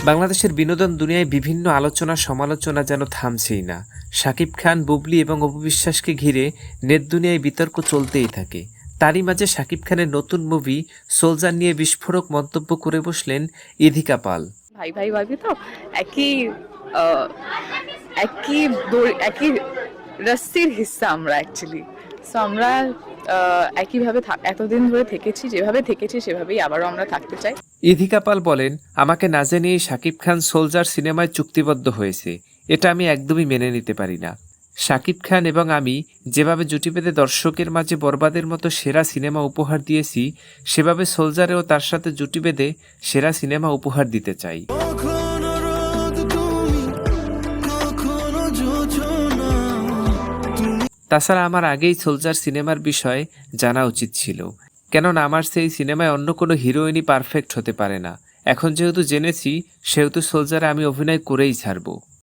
বাংলাদেশের বিনোদন দুনিয়ায় বিভিন্ন আলোচনা সমালোচনা যেন থামছেই না। শাকিব খান, বুবলি এবং অপু বিশ্বাসকে ঘিরে নেট দুনিয়ায় বিতর্ক চলতেই থাকে। তারই মাঝে শাকিব খানের নতুন মুভি সোলজার নিয়ে বিস্ফোরক মন্তব্য করে বসলেন ইধিকা পাল। ভাই ভাই ভাবি তো একই আহ, একই একই রস্সির হিস্সা আমরা অ্যাকচুয়ালি। সো আমরা একইভাবে এতদিন ধরে থেকেছি, যেভাবে থেকেছি সেভাবেই আবারও আমরা থাকতে চাই। ইধিকা পাল বলেন, আমাকে না জানিয়েই শাকিব খান সোলজার সিনেমায় চুক্তিবদ্ধ হয়েছে, এটা আমি একদমই মেনে নিতে পারি না। শাকিব খান এবং আমি যেভাবে জুটি বেঁধে দর্শকের মাঝে বরবাদের মতো সেরা সিনেমা উপহার দিয়েছি, সেভাবে সোলজারেও তার সাথে জুটি বেঁধে সেরা সিনেমা উপহার দিতে চাই। তাছাড়া আমার আগেই সোলজার সিনেমার বিষয়ে জানা উচিত ছিল, কেননা আমার সেই সিনেমায় অন্য কোনো হিরোইনই পারফেক্ট হতে পারে না। এখন যেহেতু জেনেছি, সেহেতু সোলজারে আমি অভিনয় করেই ছাড়ব।